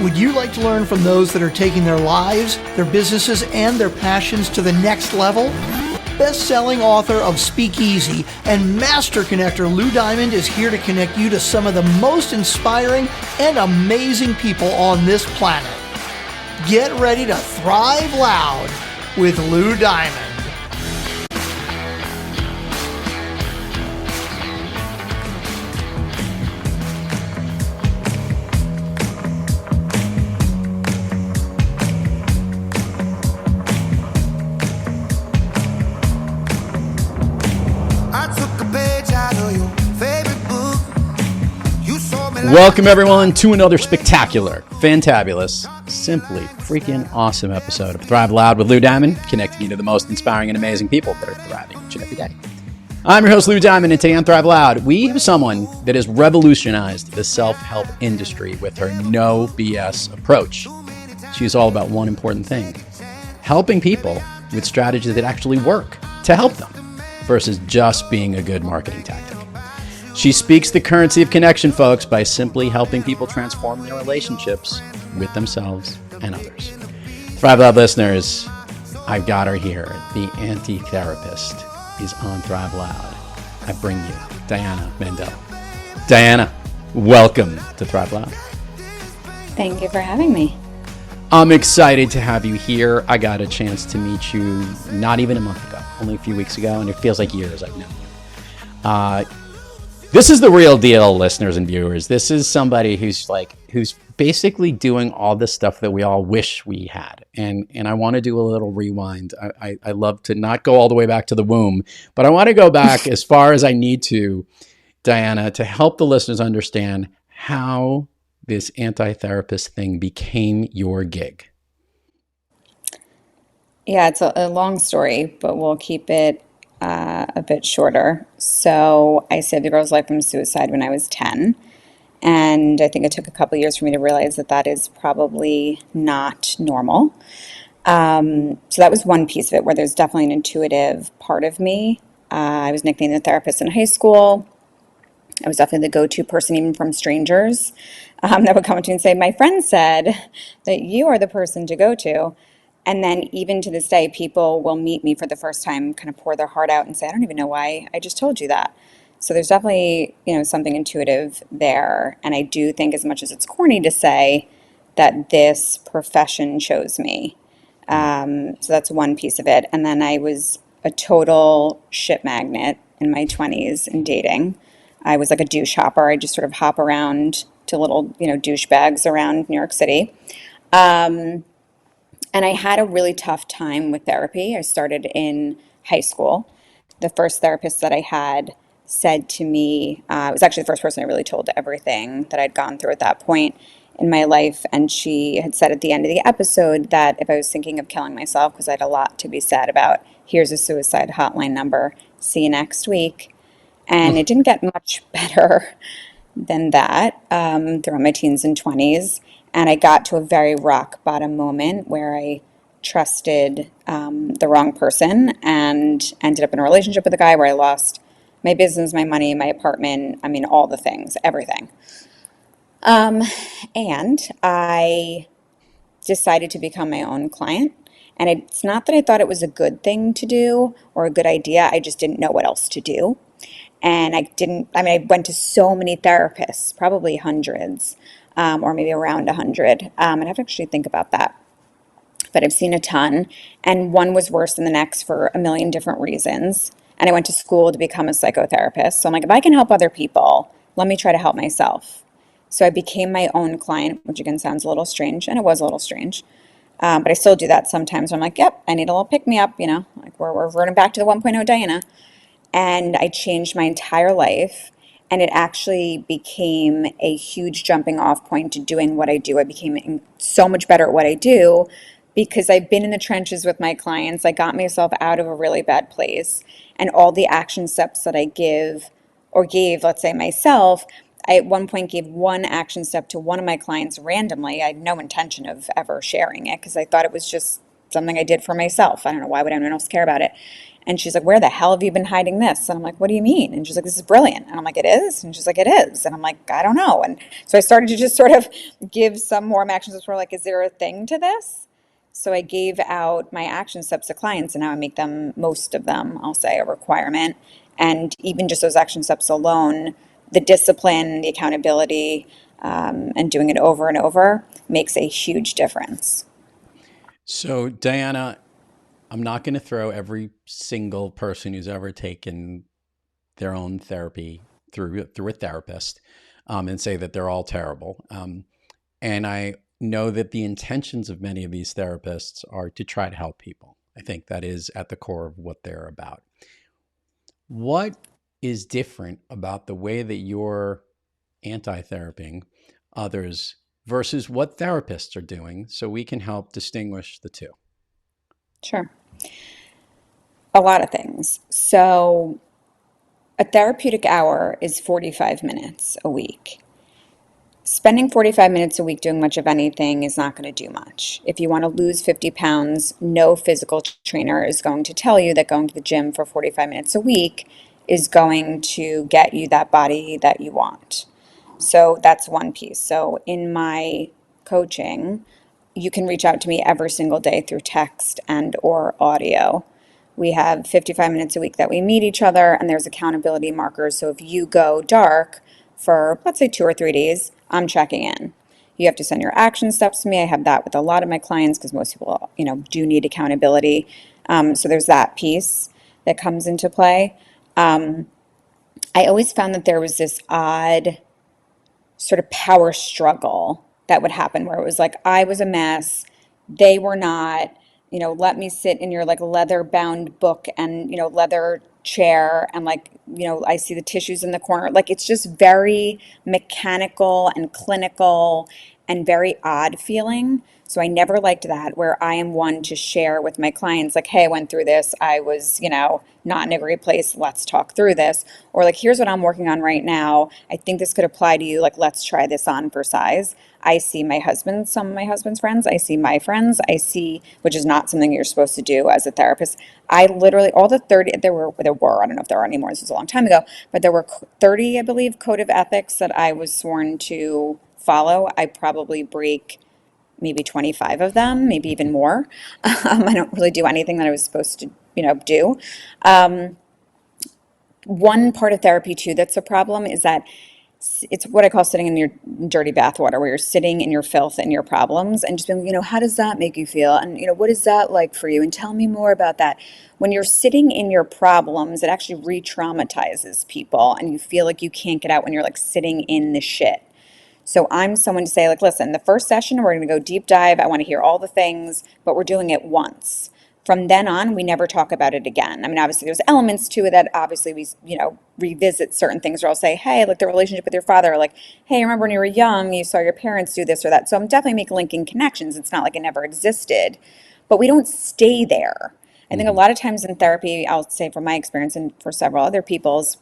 Would you like to learn from those that are taking their lives, their businesses, and their passions to the next level? Best-selling author of Speakeasy and master connector Lou Diamond is here to connect you to some of the most inspiring and amazing people on this planet. Get ready to thrive loud with Lou Diamond. Welcome everyone to another spectacular, fantabulous, simply freaking awesome episode of Thrive Loud with Lou Diamond, connecting you to the most inspiring and amazing people that are thriving each and every day. I'm your host, Lou Diamond, and today on Thrive Loud, we have someone that has revolutionized the self-help industry with her no BS approach. She's all about one important thing: helping people with strategies that actually work to help them versus just being a good marketing tactic. She speaks the currency of connection, folks, by simply helping people transform their relationships with themselves and others. Thrive Loud listeners, I've got her here. The anti-therapist is on Thrive Loud. I bring you Diana Mandell. Diana, welcome to Thrive Loud. Thank you for having me. I'm excited to have you here. I got a chance to meet you not even a month ago, only a few weeks ago, and it feels like years I've known you. This is the real deal, listeners and viewers. This is somebody who's basically doing all the stuff that we all wish we had. And I want to do a little rewind. I love to not go all the way back to the womb, but I want to go back as far as I need to, Diana, to help the listeners understand how this anti-therapist thing became your gig. Yeah, it's a long story, but we'll keep it a bit shorter. So I saved a girl's life from suicide when I was 10. And I think it took a couple years for me to realize that that is probably not normal. So that was one piece of it, where there's definitely an intuitive part of me. I was nicknamed the therapist in high school. I was definitely the go-to person, even from strangers, that would come up to me and say, "My friend said that you are the person to go to." And then even to this day, people will meet me for the first time, kind of pour their heart out and say, "I don't even know why I just told you that." So there's definitely, something intuitive there. And I do think, as much as it's corny to say, that this profession chose me. So that's one piece of it. And then I was a total shit magnet in my 20s in dating. I was like a douche hopper. I just sort of hop around to little, douchebags around New York City. And I had a really tough time with therapy. I started in high school. The first therapist that I had said to me, it was actually the first person I really told everything that I'd gone through at that point in my life. And she had said at the end of the episode that if I was thinking of killing myself, because I had a lot to be sad about, here's a suicide hotline number. See you next week. And it didn't get much better than that throughout my teens and 20s. And I got to a very rock bottom moment where I trusted the wrong person and ended up in a relationship with a guy where I lost my business, my money, my apartment. I mean, all the things, everything. And I decided to become my own client. And it's not that I thought it was a good thing to do or a good idea. I just didn't know what else to do. And I went to so many therapists, probably hundreds, or maybe around 100. I'd have to actually think about that. But I've seen a ton, and one was worse than the next for a million different reasons. And I went to school to become a psychotherapist. So I'm like, if I can help other people, let me try to help myself. So I became my own client, which again sounds a little strange, and it was a little strange. But I still do that sometimes. I'm like, yep, I need a little pick-me-up, like we're running back to the 1.0 Diana. And I changed my entire life. And it actually became a huge jumping off point to doing what I do. I became so much better at what I do because I've been in the trenches with my clients. I got myself out of a really bad place. And all the action steps that I gave, let's say myself, I at one point gave one action step to one of my clients randomly. I had no intention of ever sharing it because I thought it was just something I did for myself. I don't know, why would anyone else care about it? And she's like, where the hell have you been hiding this? And I'm like, what do you mean? And she's like, this is brilliant. And I'm like, it is? And she's like, it is. And I'm like, I don't know. And so I started to just sort of give some more action steps. Were like, is there a thing to this? So I gave out my action steps to clients, and now I make them, most of them, I'll say, a requirement. And even just those action steps alone, the discipline, the accountability, and doing it over and over makes a huge difference. So, Diana, I'm not going to throw every single person who's ever taken their own therapy through a therapist and say that they're all terrible. And I know that the intentions of many of these therapists are to try to help people. I think that is at the core of what they're about. What is different about the way that you're anti-theraping others versus what therapists are doing so we can help distinguish the two? Sure. A lot of things. So, a therapeutic hour is 45 minutes a week. Spending 45 minutes a week doing much of anything is not going to do much. If you want to lose 50 pounds, no physical trainer is going to tell you that going to the gym for 45 minutes a week is going to get you that body that you want. So that's one piece. So in my coaching, you can reach out to me every single day through text and or audio. We have 55 minutes a week that we meet each other, and there's accountability markers. So if you go dark for, let's say, 2 or 3 days, I'm checking in. You have to send your action steps to me. I have that with a lot of my clients because most people, do need accountability. So there's that piece that comes into play. I always found that there was this odd sort of power struggle that would happen where it was like I was a mess, they were not, let me sit in your like leather bound book and, leather chair and like, I see the tissues in the corner. Like it's just very mechanical and clinical and very odd feeling. So I never liked that where I am one to share with my clients, like, hey, I went through this. I was, not in a great place. Let's talk through this. Or like, here's what I'm working on right now. I think this could apply to you. Like, let's try this on for size. I see my husband, some of my husband's friends. I see my friends. I see, which is not something you're supposed to do as a therapist. I literally, all the 30, there were, I don't know if there are anymore. This was a long time ago, but there were 30, I believe, code of ethics that I was sworn to follow. I probably break maybe 25 of them, maybe even more. I don't really do anything that I was supposed to, do. One part of therapy too that's a problem is that it's what I call sitting in your dirty bathwater, where you're sitting in your filth and your problems and just being, how does that make you feel? And, what is that like for you? And tell me more about that. When you're sitting in your problems, it actually re-traumatizes people and you feel like you can't get out when you're like sitting in the shit. So I'm someone to say, like, listen, the first session, we're going to go deep dive. I want to hear all the things, but we're doing it once. From then on, we never talk about it again. I mean, obviously, there's elements to it that obviously we, revisit certain things where I'll say, hey, like the relationship with your father, or like, hey, remember when you were young, you saw your parents do this or that. So I'm definitely making linking connections. It's not like it never existed, but we don't stay there. I think a lot of times in therapy, I'll say from my experience and for several other people's,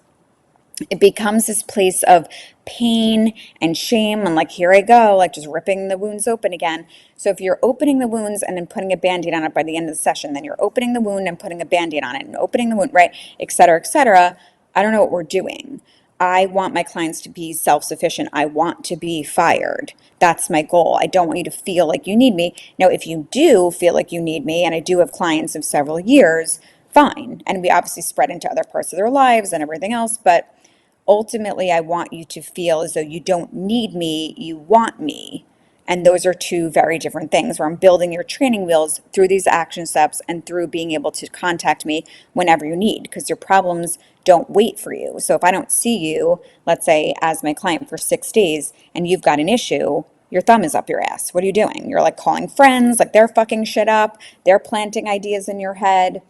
it becomes this place of pain and shame and like here I go, like just ripping the wounds open again. So if you're opening the wounds and then putting a band-aid on it by the end of the session, then you're opening the wound and putting a band-aid on it and opening the wound, right, et cetera, et cetera. I don't know what we're doing. I want my clients to be self-sufficient. I want to be fired. That's my goal. I don't want you to feel like you need me. Now, if you do feel like you need me, and I do have clients of several years, fine. And we obviously spread into other parts of their lives and everything else, but ultimately, I want you to feel as though you don't need me, you want me. And those are two very different things where I'm building your training wheels through these action steps and through being able to contact me whenever you need, because your problems don't wait for you. So if I don't see you, let's say as my client for 6 days and you've got an issue, your thumb is up your ass. What are you doing? You're like calling friends, like they're fucking shit up. They're planting ideas in your head.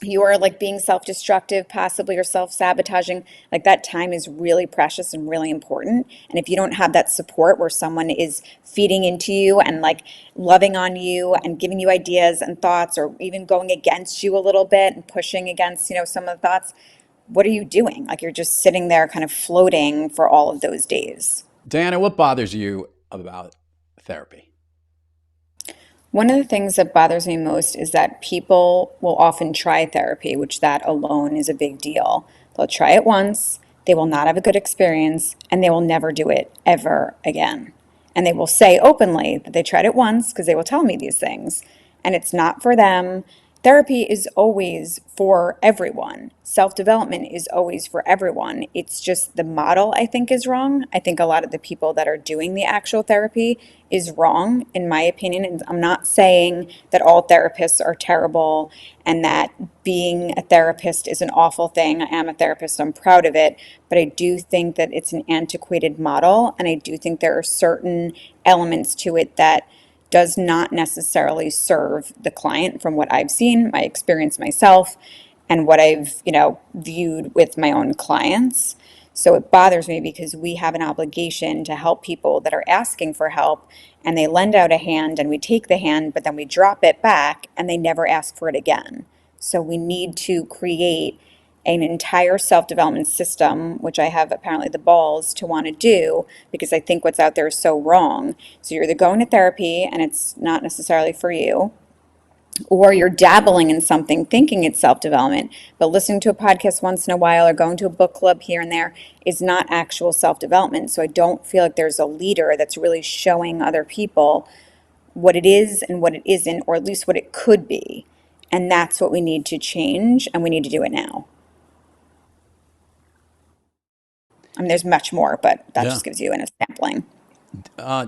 You are like being self-destructive, possibly, or self-sabotaging. Like that time is really precious and really important. And if you don't have that support where someone is feeding into you and like loving on you and giving you ideas and thoughts, or even going against you a little bit and pushing against, some of the thoughts, what are you doing? Like you're just sitting there kind of floating for all of those days. Diana, what bothers you about therapy? One of the things that bothers me most is that people will often try therapy, which that alone is a big deal. They'll try it once, they will not have a good experience, and they will never do it ever again. And they will say openly that they tried it once because they will tell me these things, and it's not for them. Therapy is always for everyone. Self development is always for everyone. It's just the model, I think, is wrong. I think a lot of the people that are doing the actual therapy is wrong, in my opinion. And I'm not saying that all therapists are terrible and that being a therapist is an awful thing. I am a therapist, I'm proud of it. But I do think that it's an antiquated model. And I do think there are certain elements to it that does not necessarily serve the client from what I've seen, my experience myself, and what I've, viewed with my own clients. So it bothers me because we have an obligation to help people that are asking for help and they lend out a hand and we take the hand, but then we drop it back and they never ask for it again. So we need to create an entire self-development system, which I have apparently the balls to want to do because I think what's out there is so wrong. So you're either going to therapy and it's not necessarily for you, or you're dabbling in something thinking it's self-development, but listening to a podcast once in a while or going to a book club here and there is not actual self-development. So I don't feel like there's a leader that's really showing other people what it is and what it isn't, or at least what it could be. And that's what we need to change, and we need to do it now. I mean, there's much more, but that Yeah. just gives you a sampling.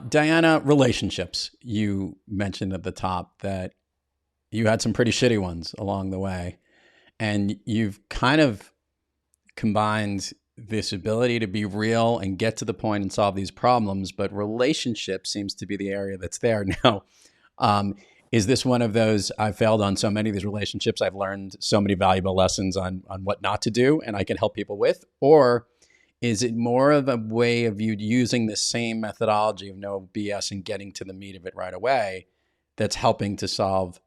Diana, relationships. You mentioned at the top that you had some pretty shitty ones along the way. And you've kind of combined this ability to be real and get to the point and solve these problems. But relationship seems to be the area that's there now. Is this one of those? I've failed on so many of these relationships. I've learned so many valuable lessons on what not to do, and I can help people with. Or is it more of a way of you using the same methodology of no BS and getting to the meat of it right away that's helping to solve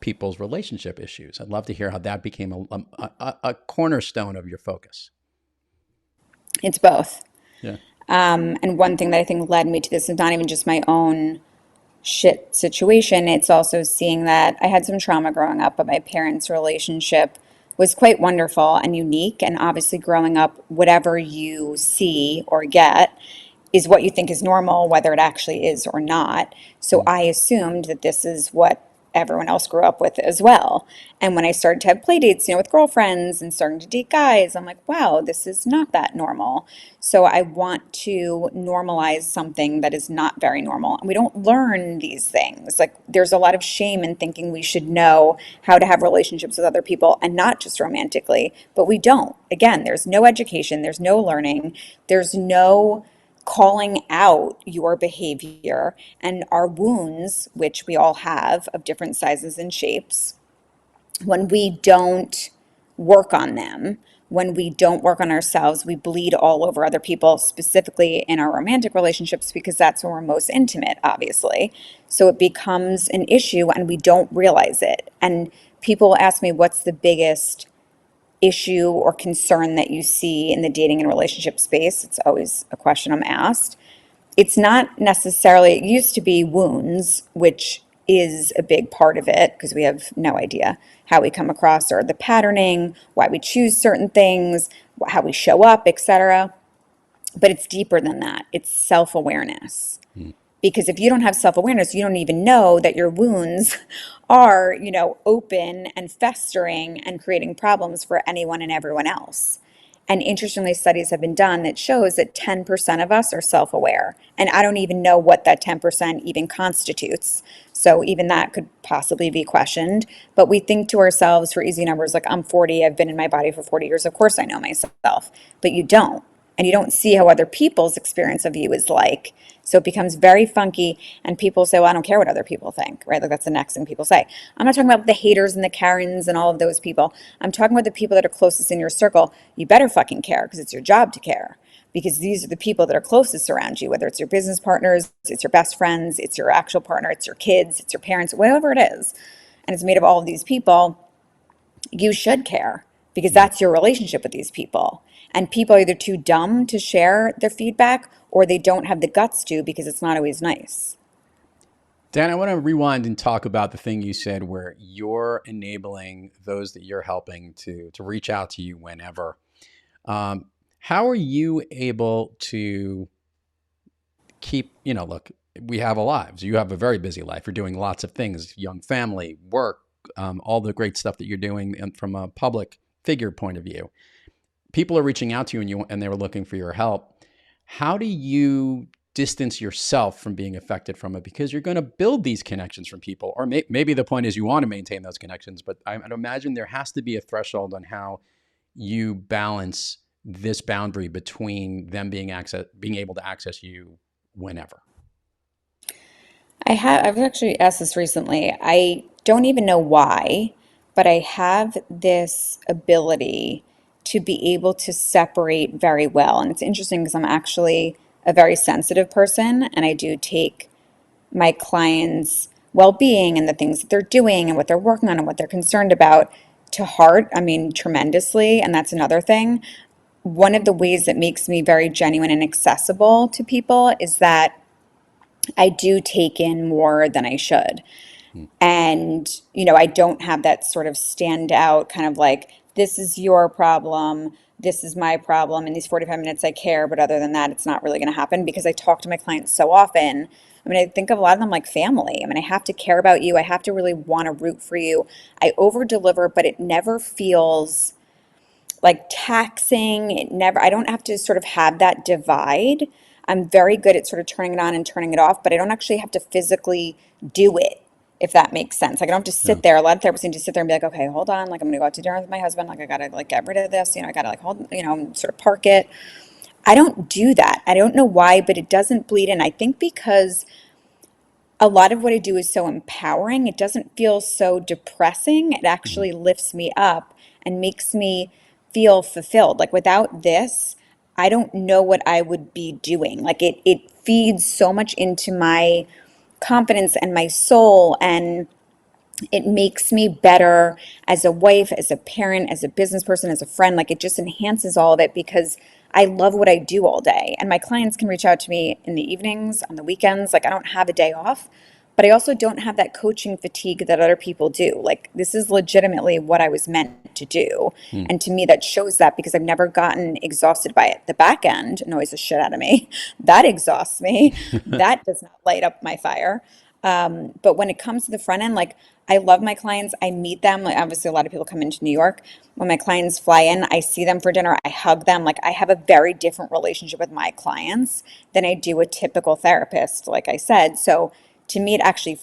people's relationship issues? I'd love to hear how that became a cornerstone of your focus. It's both. Yeah. And one thing that I think led me to this is not even just my own shit situation. It's also seeing that I had some trauma growing up, but my parents' relationship was quite wonderful and unique. And obviously, growing up, whatever you see or get is what you think is normal, whether it actually is or not. So I assumed that this is what everyone else grew up with as well. And when I started to have play dates, with girlfriends and starting to date guys, I'm like, wow, this is not that normal. So I want to normalize something that is not very normal. And we don't learn these things. Like there's a lot of shame in thinking we should know how to have relationships with other people and not just romantically, but we don't. Again, there's no education, there's no learning, there's no calling out your behavior and our wounds, which we all have of different sizes and shapes. When we don't work on them, when we don't work on ourselves, we bleed all over other people, specifically in our romantic relationships, because that's when we're most intimate, obviously. So it becomes an issue and we don't realize it. And people ask me, what's the biggest issue or concern that you see in the dating and relationship space? It's always a question I'm asked. It's not necessarily, it used to be wounds, which is a big part of it because we have no idea how we come across or the patterning, why we choose certain things, how we show up, etc. But it's deeper than that. It's self-awareness. Because if you don't have self-awareness, you don't even know that your wounds are, open and festering and creating problems for anyone and everyone else. And interestingly, studies have been done that shows that 10% of us are self-aware. And I don't even know what that 10% even constitutes. So even that could possibly be questioned. But we think to ourselves for easy numbers, like I'm 40, I've been in my body for 40 years. Of course I know myself, but you don't. And you don't see how other people's experience of you is like. So it becomes very funky. And people say, well, I don't care what other people think, right? Like that's the next thing people say. I'm not talking about the haters and the Karens and all of those people. I'm talking about the people that are closest in your circle. You better fucking care because it's your job to care. Because these are the people that are closest around you, whether it's your business partners, it's your best friends, it's your actual partner, it's your kids, it's your parents, whatever it is. And it's made of all of these people. You should care because that's your relationship with these people. And people are either too dumb to share their feedback or they don't have the guts to because it's not always nice. Dan, I want to rewind and talk about the thing you said where you're enabling those that you're helping to reach out to you whenever. Um, how are you able to keep, look, we have our lives. You have a very busy life. You're doing lots of things, young family, work, all the great stuff that you're doing from a public figure point of view. People are reaching out to you and they were looking for your help. How do you distance yourself from being affected from it? Because you're going to build these connections from people, or maybe the point is you want to maintain those connections, but I'd imagine there has to be a threshold on how you balance this boundary between them being able to access you whenever. I've actually asked this recently. I don't even know why, but I have this ability to be able to separate very well. And it's interesting because I'm actually a very sensitive person and I do take my clients' well-being and the things that they're doing and what they're working on and what they're concerned about to heart. I mean, tremendously. And that's another thing. One of the ways that makes me very genuine and accessible to people is that I do take in more than I should. And, I don't have that sort of standout kind of like, this is your problem, this is my problem. In these 45 minutes, I care, but other than that, it's not really going to happen because I talk to my clients so often. I mean, I think of a lot of them like family. I mean, I have to care about you. I have to really want to root for you. I over deliver, but it never feels like taxing. I don't have to sort of have that divide. I'm very good at sort of turning it on and turning it off, but I don't actually have to physically do it, if that makes sense. Like I don't have to Yeah. sit there. A lot of therapists need to sit there and be like, okay, hold on. Like I'm gonna go out to dinner with my husband. Like I gotta like get rid of this. I gotta like hold, sort of park it. I don't do that. I don't know why, but it doesn't bleed in. I think because a lot of what I do is so empowering. It doesn't feel so depressing. It Mhm. actually lifts me up and makes me feel fulfilled. Like without this, I don't know what I would be doing. Like it feeds so much into my confidence and my soul, and it makes me better as a wife, as a parent, as a business person, as a friend. Like it just enhances all of it because I love what I do all day. And my clients can reach out to me in the evenings, on the weekends. Like I don't have a day off, but I also don't have that coaching fatigue that other people do. Like this is legitimately what I was meant to do. Hmm. And to me, that shows that because I've never gotten exhausted by it. The back end annoys the shit out of me. That exhausts me. That does not light up my fire. But when it comes to the front end, like I love my clients. I meet them. Like obviously, a lot of people come into New York. When my clients fly in, I see them for dinner. I hug them. Like I have a very different relationship with my clients than I do a typical therapist, like I said. So to me, it actually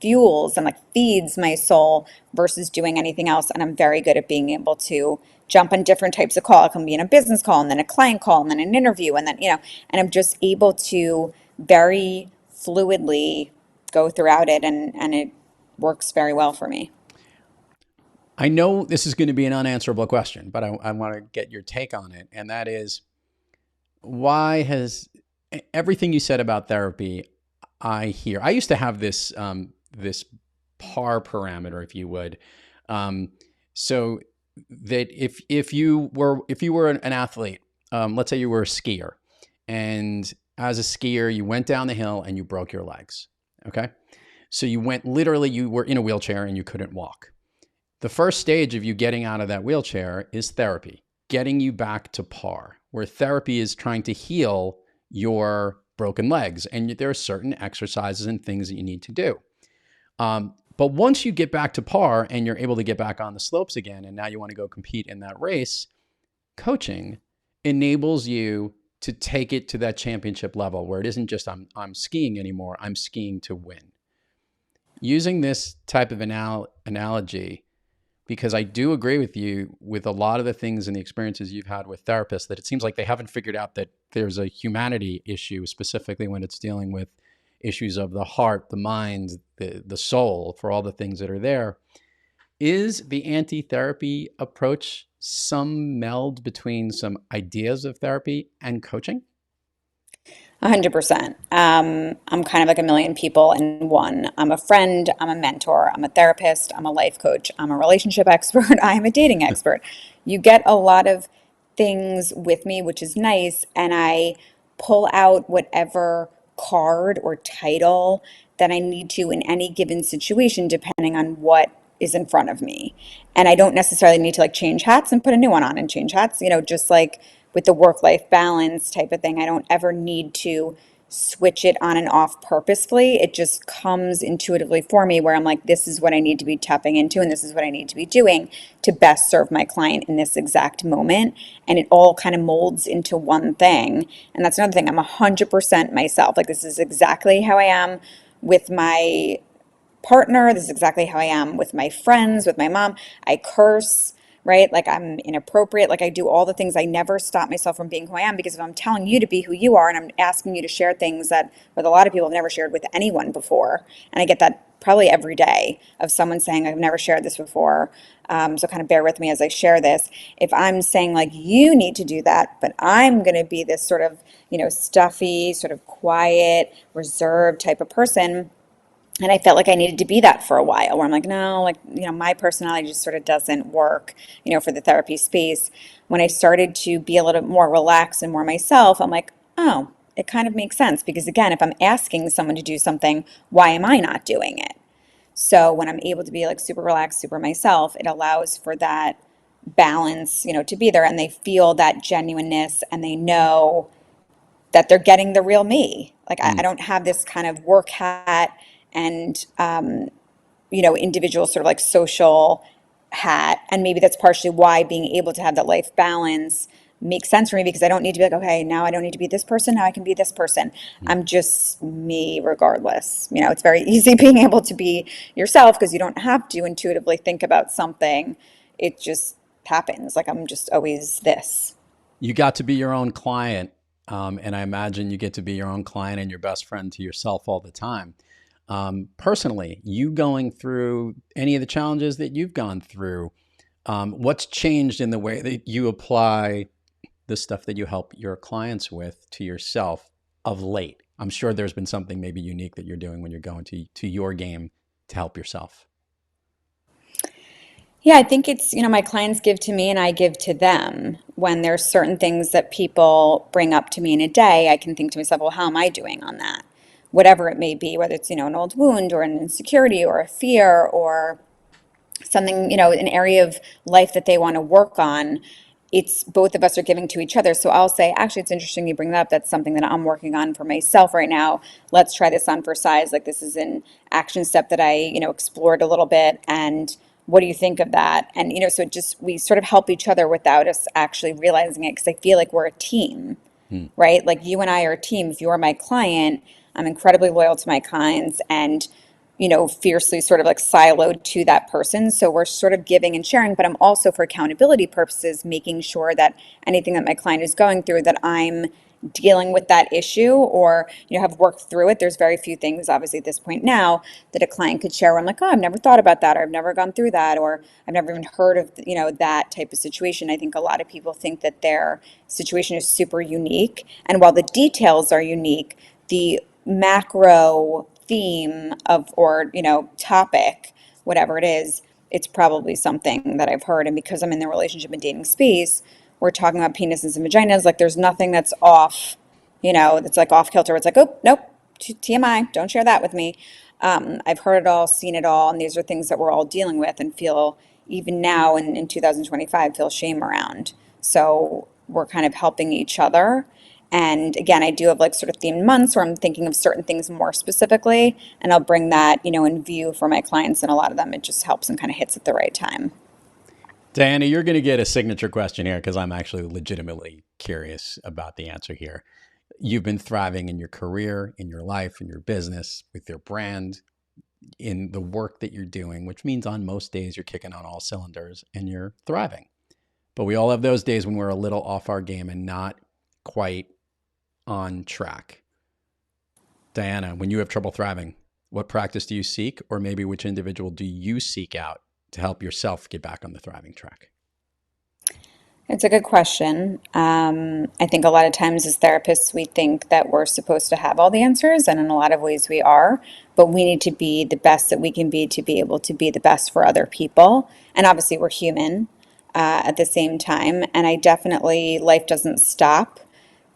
fuels and like feeds my soul versus doing anything else. And I'm very good at being able to jump on different types of call. I can be in a business call and then a client call and then an interview and then, and I'm just able to very fluidly go throughout it and it works very well for me. I know this is going to be an unanswerable question, but I want to get your take on it. And that is, why has everything you said about therapy, I used to have this par parameter, if you would. Um, so that if you were an athlete, let's say you were a skier, and as a skier, you went down the hill and you broke your legs. Okay. So you were in a wheelchair and you couldn't walk. The first stage of you getting out of that wheelchair is therapy, getting you back to par, where therapy is trying to heal your broken legs. And there are certain exercises and things that you need to do. But once you get back to par and you're able to get back on the slopes again, and now you want to go compete in that race, coaching enables you to take it to that championship level where it isn't just I'm skiing anymore, I'm skiing to win. Using this type of analogy, because I do agree with you with a lot of the things and the experiences you've had with therapists, that it seems like they haven't figured out that there's a humanity issue, specifically when it's dealing with issues of the heart, the mind, the soul, for all the things that are there. Is the anti-therapy approach some meld between some ideas of therapy and coaching? 100%. I'm kind of like a million people in one. I'm a friend, I'm a mentor, I'm a therapist, I'm a life coach, I'm a relationship expert, I am a dating expert. You get a lot of things with me, which is nice, and I pull out whatever card or title that I need to in any given situation, depending on what is in front of me. And I don't necessarily need to like change hats and put a new one on and change hats, just like with the work-life balance type of thing. I don't ever need to switch it on and off purposefully. It just comes intuitively for me where I'm like, this is what I need to be tapping into and this is what I need to be doing to best serve my client in this exact moment. And it all kind of molds into one thing. And that's another thing. I'm 100% myself. Like, this is exactly how I am with my partner. This is exactly how I am with my friends, with my mom. I curse, right? Like, I'm inappropriate. Like, I do all the things. I never stop myself from being who I am, because if I'm telling you to be who you are and I'm asking you to share things that with a lot of people have never shared with anyone before, and I get that probably every day of someone saying, I've never shared this before. So kind of bear with me as I share this. If I'm saying like, you need to do that, but I'm going to be this sort of, stuffy, sort of quiet, reserved type of person. And I felt like I needed to be that for a while, where I'm like, no, like, my personality just sort of doesn't work, for the therapy space. When I started to be a little bit more relaxed and more myself, I'm like, oh, it kind of makes sense. Because again, if I'm asking someone to do something, why am I not doing it? So when I'm able to be like super relaxed, super myself, it allows for that balance, to be there, and they feel that genuineness and they know that they're getting the real me. Like, I don't have this kind of work hat and, individual sort of like social hat. And maybe that's partially why being able to have that life balance makes sense for me, because I don't need to be like, okay, now I don't need to be this person. Now I can be this person. I'm just me regardless. It's very easy being able to be yourself because you don't have to intuitively think about something. It just happens. Like, I'm just always this. You got to be your own client. And I imagine you get to be your own client and your best friend to yourself all the time. Personally, you going through any of the challenges that you've gone through, what's changed in the way that you apply the stuff that you help your clients with to yourself of late? I'm sure there's been something maybe unique that you're doing when you're going to your game to help yourself. Yeah, I think it's, my clients give to me and I give to them. When there's certain things that people bring up to me in a day, I can think to myself, well, how am I doing on that? Whatever it may be, whether it's, an old wound or an insecurity or a fear or something, an area of life that they want to work on. It's both of us are giving to each other. So I'll say, actually, it's interesting you bring that up. That's something that I'm working on for myself right now. Let's try this on for size. Like, this is an action step that I, explored a little bit. And what do you think of that? And, so it just, we sort of help each other without us actually realizing it, because I feel like we're a team, right? Like, you and I are a team. If you are my client, I'm incredibly loyal to my clients and, fiercely sort of like siloed to that person. So we're sort of giving and sharing, but I'm also, for accountability purposes, making sure that anything that my client is going through, that I'm dealing with that issue or, have worked through it. There's very few things, obviously, at this point now that a client could share where I'm like, oh, I've never thought about that, or I've never gone through that, or I've never even heard of, that type of situation. I think a lot of people think that their situation is super unique. And while the details are unique, the macro theme of, or, topic, whatever it is, it's probably something that I've heard. And because I'm in the relationship and dating space, we're talking about penises and vaginas. Like, there's nothing that's off, that's like off kilter. It's like, oh, nope, TMI, don't share that with me. I've heard it all, seen it all. And these are things that we're all dealing with and feel, even now in 2025, feel shame around. So we're kind of helping each other. And again, I do have like sort of themed months where I'm thinking of certain things more specifically, and I'll bring that, in view for my clients. And a lot of them, it just helps and kind of hits at the right time. Diana, you're going to get a signature question here because I'm actually legitimately curious about the answer here. You've been thriving in your career, in your life, in your business, with your brand, in the work that you're doing, which means on most days you're kicking on all cylinders and you're thriving. But we all have those days when we're a little off our game and not quite on track. Diana, when you have trouble thriving, what practice do you seek, or maybe which individual do you seek out to help yourself get back on the thriving track? It's a good question. I think a lot of times as therapists, we think that we're supposed to have all the answers, and in a lot of ways we are, but we need to be the best that we can be to be able to be the best for other people. And obviously we're human at the same time. And I definitely, life doesn't stop.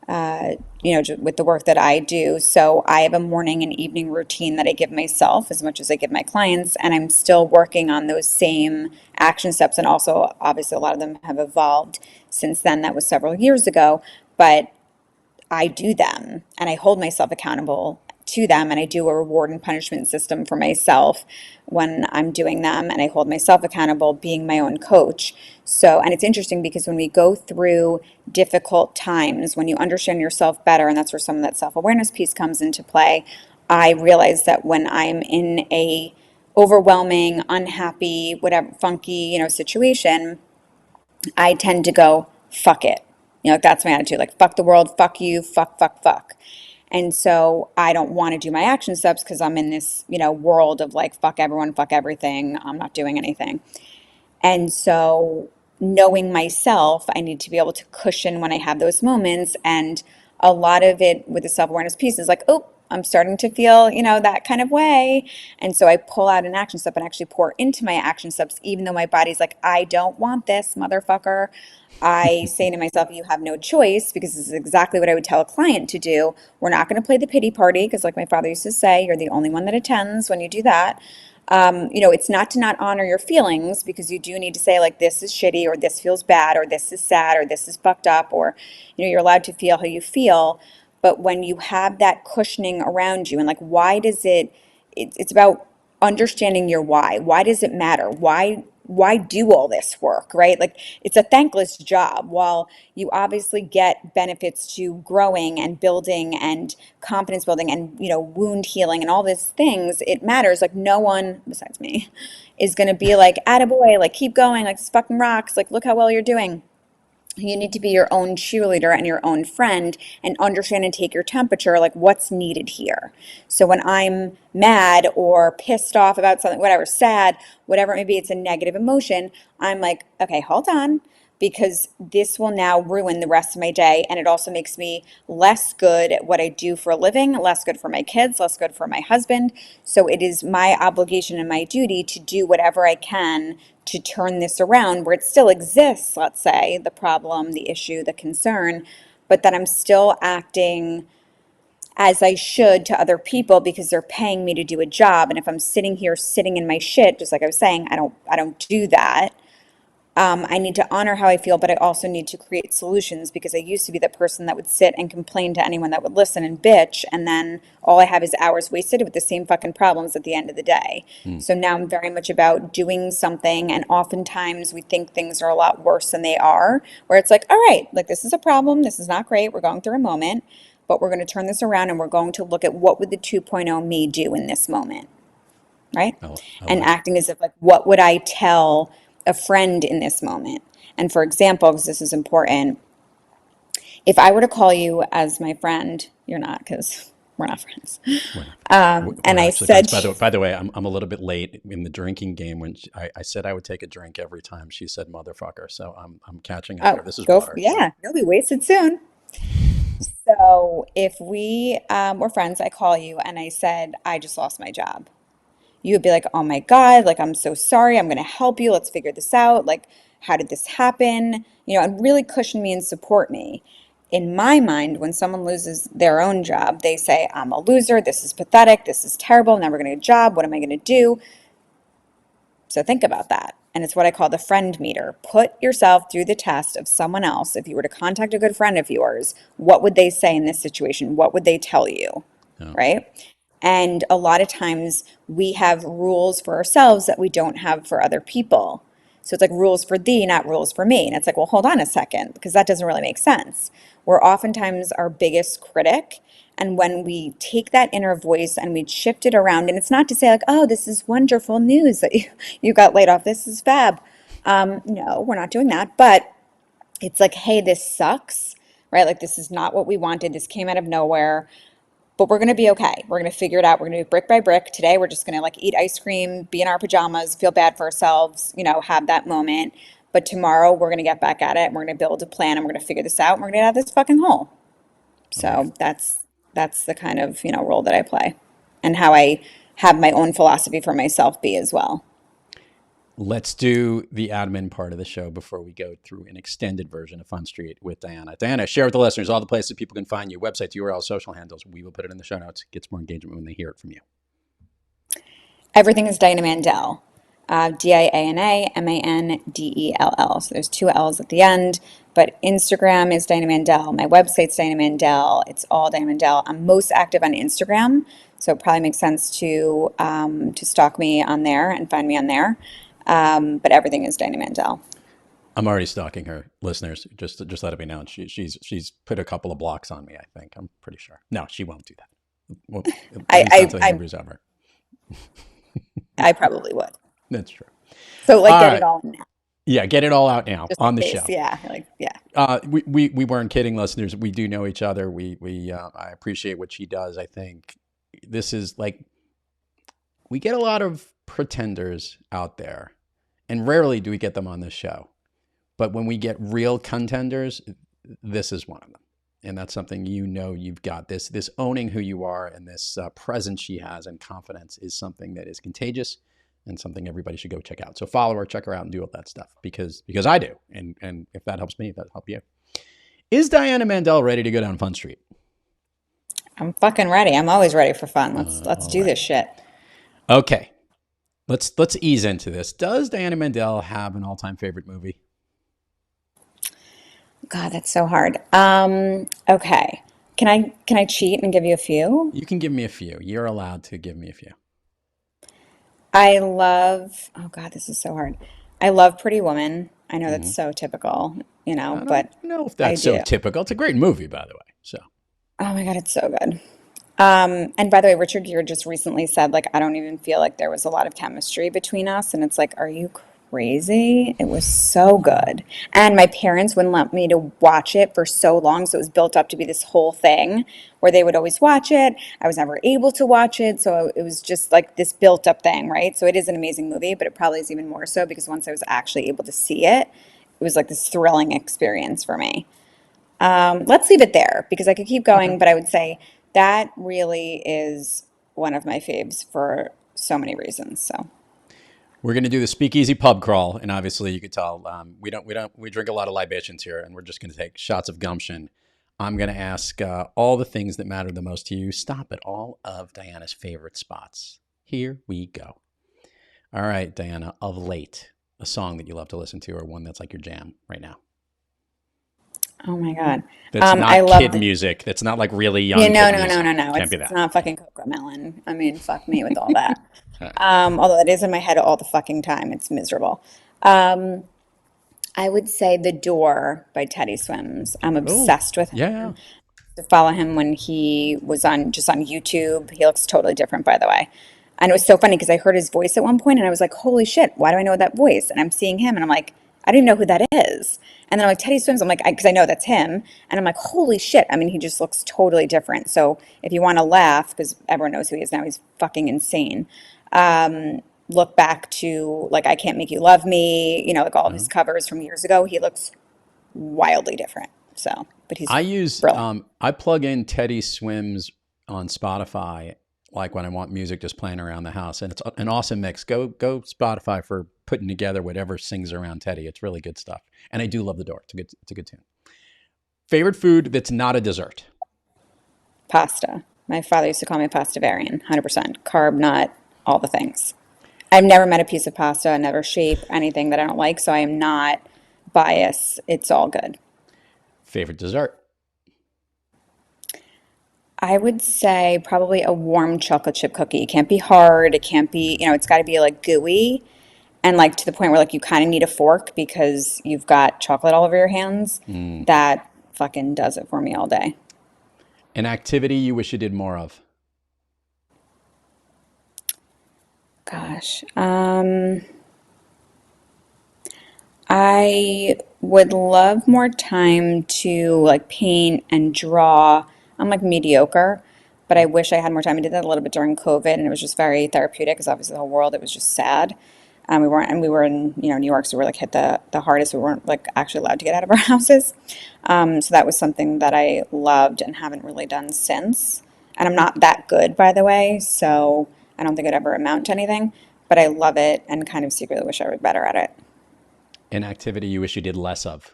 with the work that I do. So I have a morning and evening routine that I give myself as much as I give my clients, and I'm still working on those same action steps. And also, obviously, a lot of them have evolved since then. That was several years ago, but I do them and I hold myself accountable to them, and I do a reward and punishment system for myself when I'm doing them, and I hold myself accountable being my own coach. So, and it's interesting because when we go through difficult times, when you understand yourself better, and that's where some of that self-awareness piece comes into play, I realize that when I'm in a overwhelming, unhappy, whatever, funky, situation, I tend to go, fuck it. Like that's my attitude. Like, fuck the world, fuck you, fuck, fuck, fuck. And so I don't want to do my action steps because I'm in this, world of like, fuck everyone, fuck everything. I'm not doing anything. And so, knowing myself, I need to be able to cushion when I have those moments. And a lot of it with the self awareness piece is like, oh, I'm starting to feel, that kind of way. And so I pull out an action step and actually pour into my action steps, even though my body's like, I don't want this, motherfucker. I say to myself, you have no choice, because this is exactly what I would tell a client to do. We're not going to play the pity party because, like my father used to say, you're the only one that attends when you do that. It's not to not honor your feelings, because you do need to say, like, this is shitty, or this feels bad, or this is sad, or this is fucked up, or, you're allowed to feel how you feel. But when you have that cushioning around you, and like, why does it's about understanding your why. Why does it matter? Why do all this work, right? Like, it's a thankless job. While you obviously get benefits to growing and building and confidence building and, wound healing and all these things, it matters. Like, no one besides me is going to be like, attaboy, like, keep going, like, this fucking rocks, like, look how well you're doing. You need to be your own cheerleader and your own friend and understand and take your temperature, like what's needed here. So when I'm mad or pissed off about something, whatever, sad, whatever it may be, it's a negative emotion. I'm like, okay, hold on, because this will now ruin the rest of my day. And it also makes me less good at what I do for a living, less good for my kids, less good for my husband. So it is my obligation and my duty to do whatever I can to turn this around, where it still exists, let's say, the problem, the issue, the concern, but that I'm still acting as I should to other people because they're paying me to do a job. And if I'm sitting here sitting in my shit, just like I was saying, I don't do that. I need to honor how I feel, but I also need to create solutions, because I used to be the person that would sit and complain to anyone that would listen and bitch, and then all I have is hours wasted with the same fucking problems at the end of the day. So now I'm very much about doing something, and oftentimes we think things are a lot worse than they are, where it's like, all right, like, this is a problem, this is not great, we're going through a moment, but we're going to turn this around and we're going to look at what would the 2.0 me do in this moment, right? I And like. acting as if, like, what would I tell a friend in this moment? And for example, because this is important, if I were to call you as my friend, you're not, because we're not friends. We're not. We're And I actually friends. said, By the way, I'm a little bit late in the drinking game. When I said I would take a drink every time she said motherfucker, so I'm catching up oh, here. This is go, water. So yeah, you'll be wasted soon. So if we were friends, I call you and I said, I just lost my job. You would be like, oh my God, like, I'm so sorry. I'm going to help you. Let's figure this out. Like, how did this happen? And really cushion me and support me. In my mind, when someone loses their own job, they say, I'm a loser. This is pathetic. This is terrible. I'm never going to get a job. What am I going to do? So think about that. And it's what I call the friend meter. Put yourself through the test of someone else. If you were to contact a good friend of yours, what would they say in this situation? What would they tell you? yeah. Right? And a lot of times we have rules for ourselves that we don't have for other people. So it's like rules for thee, not rules for me. And it's like, well, hold on a second, because that doesn't really make sense. We're oftentimes our biggest critic. And when we take that inner voice and we shift it around, and it's not to say like, oh, this is wonderful news that you got laid off. This is fab. No, we're not doing that. But it's like, hey, this sucks, right? Like, this is not what we wanted. This came out of nowhere, but we're going to be okay. We're going to figure it out. We're going to do brick by brick. Today, we're just going to like eat ice cream, be in our pajamas, feel bad for ourselves, have that moment. But tomorrow, we're going to get back at it. And we're going to build a plan, and we're going to figure this out. And we're going to get out of this fucking hole. I like it. So that's the kind of, role that I play, and how I have my own philosophy for myself be as well. Let's do the admin part of the show before we go through an extended version of Fun Street with Diana. Diana, share with the listeners all the places people can find you, websites, URLs, social handles. We will put it in the show notes. It gets more engagement when they hear it from you. Everything is Diana Mandell. Diana Mandell. So there's two L's at the end. But Instagram is Diana Mandell. My website's Diana Mandell. It's all Diana Mandell. I'm most active on Instagram, so it probably makes sense to stalk me on there and find me on there. But everything is Diana Mandell. I'm already stalking her, listeners. Just let it be known. She's put a couple of blocks on me. I think I'm pretty sure. No, she won't do that. Well, at least until the interview's over. I probably would. That's true. So like, All get right. it all now. Yeah, get it all out now Just on the in case. show. Yeah, yeah. We weren't kidding, listeners. We do know each other. I appreciate what she does. I think this is like, we get a lot of pretenders out there, and rarely do we get them on this show. But when we get real contenders, this is one of them. And that's something you've got. This owning who you are, and this presence she has and confidence is something that is contagious and something everybody should go check out. So follow her, check her out, and do all that stuff because I do. And if that helps me, that'll help you. Is Diana Mandell ready to go down Fun Street? I'm fucking ready. I'm always ready for fun. Let's do right. this shit. Okay. Let's ease into this. Does Diana Mandell have an all-time favorite movie? God, that's so hard. Okay. Can I cheat and give you a few? You can give me a few. You're allowed to give me a few. Oh God, this is so hard. I love Pretty Woman. I know that's Mhm. so typical, I but don't know if I that's so do. typical. It's a great movie, by the way. So Oh my God, it's so good. And by the way, Richard Gere just recently said, like, I don't even feel like there was a lot of chemistry between us. And it's like, are you crazy? It was so good. And my parents wouldn't let me to watch it for so long. So it was built up to be this whole thing where they would always watch it. I was never able to watch it. So it was just like this built up thing, right? So it is an amazing movie, but it probably is even more so because once I was actually able to see it, it was like this thrilling experience for me. Let's leave it there because I could keep okay. going, but I would say that really is one of my faves for so many reasons. So We're going to do the speakeasy pub crawl, and obviously you could tell we drink a lot of libations here, and we're just going to take shots of gumption. I'm going to ask all the things that matter the most to you. Stop at all of Diana's favorite spots. Here we go. All right, Diana, of late, a song that you love to listen to, or one that's like your jam right now. oh my God. That's I not love kid music. That's not like really young yeah, kid no. music. Can't It's be it's that. not fucking Cocoa Melon. I mean, fuck me with all that. All right. Although it is in my head all the fucking time. It's miserable. Um, I would say The Door by Teddy Swims. I'm Oh, obsessed with yeah. him. To follow him when he was on YouTube. He looks totally different, by the way. And it was so funny because I heard his voice at one point and I was like, holy shit, why do I know that voice? And I'm seeing him and I'm like, I don't even know who that is. And then I'm like, Teddy Swims. I'm like, because I know that's him. And I'm like, holy shit. I mean, he just looks totally different. So if you want to laugh, because everyone knows who he is now, he's fucking insane. Look back to like, I Can't Make You Love Me, like all of his Oh. covers from years ago. He looks wildly different. So, but he's brilliant. I plug in Teddy Swims on Spotify, like when I want music just playing around the house, and it's an awesome mix. Go Spotify for putting together whatever sings around Teddy. It's really good stuff. And I do love The Door. It's a good tune. Favorite food that's not a dessert? Pasta. My father used to call me a pastavarian, 100%. Carb, nut, all the things. I've never met a piece of pasta, never shape, anything that I don't like, so I am not biased. It's all good. Favorite dessert? I would say probably a warm chocolate chip cookie. It can't be hard. It can't be, it's got to be like gooey and like to the point where like you kind of need a fork because you've got chocolate all over your hands. That fucking does it for me all day. An activity you wish you did more of? Gosh. I would love more time to like paint and draw. I'm like mediocre, but I wish I had more time. I did that a little bit during COVID, and it was just very therapeutic because obviously the whole world it was just sad. We were in New York, so we were like hit the hardest. We weren't like actually allowed to get out of our houses, so that was something that I loved and haven't really done since. And I'm not that good, by the way, so I don't think it'd ever amount to anything. but I love it and kind of secretly wish I were better at it. An activity you wish you did less of?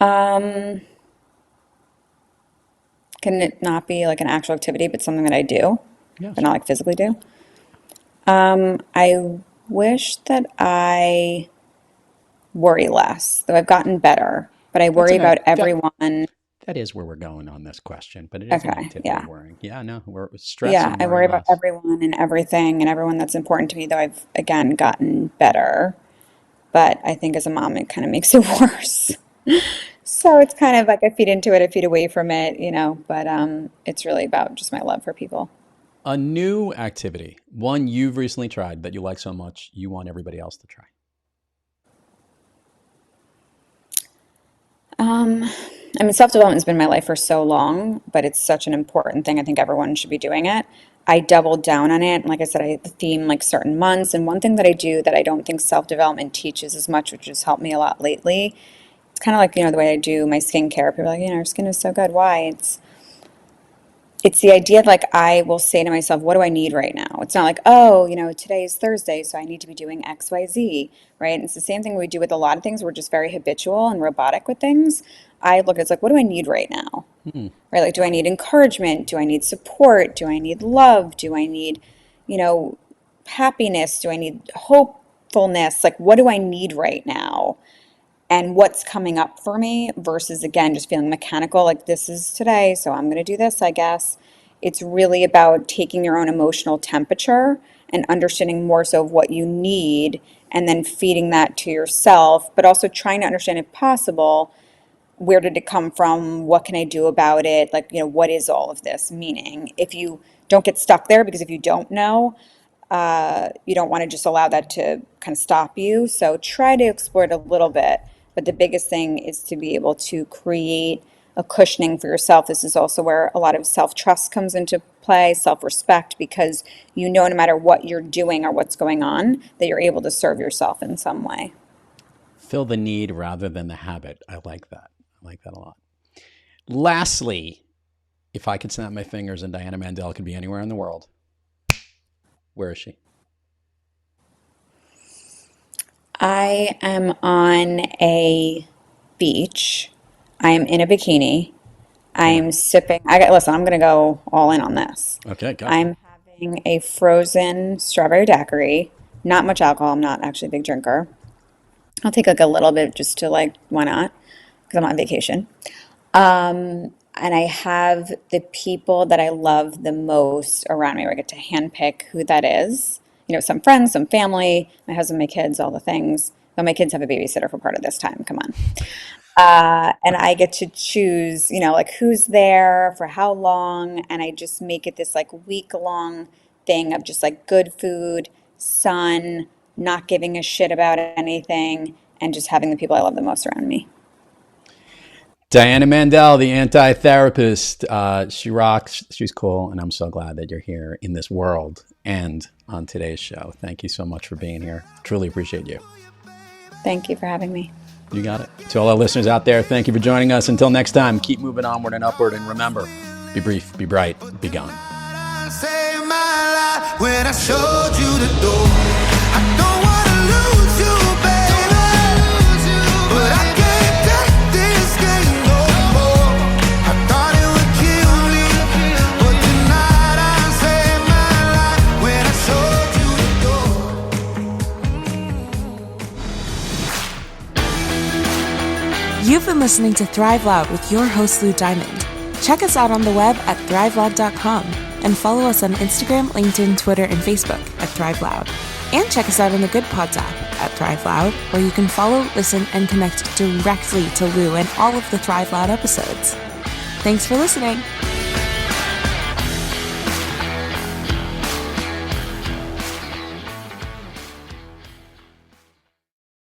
Um, can it not be like an actual activity, but something that I do, Yeah, but not sure. like physically do? I wish that I worry less, though I've gotten better, but I That's worry an about act. everyone. That is where we're going on this question, but it is an Okay, activity, yeah. worrying. Yeah, no, we're stress Yeah, and I worry worry about less. everyone and everything and everyone that's important to me, though I've again gotten better. But I think as a mom, it kind of makes it worse. So it's kind of like I feed into it, I feed away from it, but it's really about just my love for people. A new activity, one you've recently tried that you like so much, you want everybody else to try. Um, I mean, self-development has been my life for so long, but it's such an important thing. I think everyone should be doing it. I doubled down on it. And like I said, I theme like certain months. And one thing that I do that I don't think self-development teaches as much, which has helped me a lot lately, it's kind of like, the way I do my skincare. People are like, your skin is so good. Why? It's the idea of like I will say to myself, what do I need right now? It's not like, oh, today is Thursday, so I need to be doing XYZ, right? And it's the same thing we do with a lot of things. We're just very habitual and robotic with things. I look at it's like, what do I need right now? Hmm. Right? Like, do I need encouragement? Do I need support? Do I need love? Do I need, you know, happiness? Do I need hopefulness? Like, what do I need right now? And what's coming up for me versus again just feeling mechanical like this is today so I'm going to do this, I guess. It's really about taking your own emotional temperature and understanding more so of what you need and then feeding that to yourself, but also trying to understand if possible where did it come from, what can I do about it, like what is all of this meaning. If you don't get stuck there, because if you don't know, you don't want to just allow that to kind of stop you. So try to explore it a little bit. But the biggest thing is to be able to create a cushioning for yourself. This is also where a lot of self-trust comes into play, self-respect, because no matter what you're doing or what's going on, that you're able to serve yourself in some way. Fill the need rather than the habit. I like that. I like that a lot. Lastly, if I could snap my fingers and Diana Mandell could be anywhere in the world, where is she? I am on a beach. I am in a bikini. Yeah. I'm sipping. Listen, I'm gonna go all in on this. Okay, go. I'm having a frozen strawberry daiquiri. Not much alcohol. I'm not actually a big drinker. I'll take like a little bit just to like, why not? Because I'm on vacation. And I have the people that I love the most around me where I get to handpick who that is. Some friends, some family, my husband, my kids, all the things. But my kids have a babysitter for part of this time. Come on. And I get to choose, like who's there for how long. And I just make it this like week long thing of just like good food, sun, not giving a shit about anything, and just having the people I love the most around me. Diana Mandell, the anti-therapist. She rocks. She's cool. And I'm so glad that you're here in this world and on today's show. Thank you so much for being here. Truly appreciate you. Thank you for having me. You got it. To all our listeners out there, thank you for joining us. Until next time, keep moving onward and upward. And remember, be brief, be bright, be gone. When I showed you the door, I don't want to lose you, baby, but I can't take this game no more. I thought it would kill me, but tonight I saved my life when I showed you the door. You've been listening to Thrive Loud with your host, Lou Diamond. Check us out on the web at thriveloud.com and follow us on Instagram, LinkedIn, Twitter, and Facebook at Thrive Loud. And check us out on the Good Pods app at Thrive Loud, where you can follow, listen, and connect directly to Lou and all of the Thrive Loud episodes. Thanks for listening.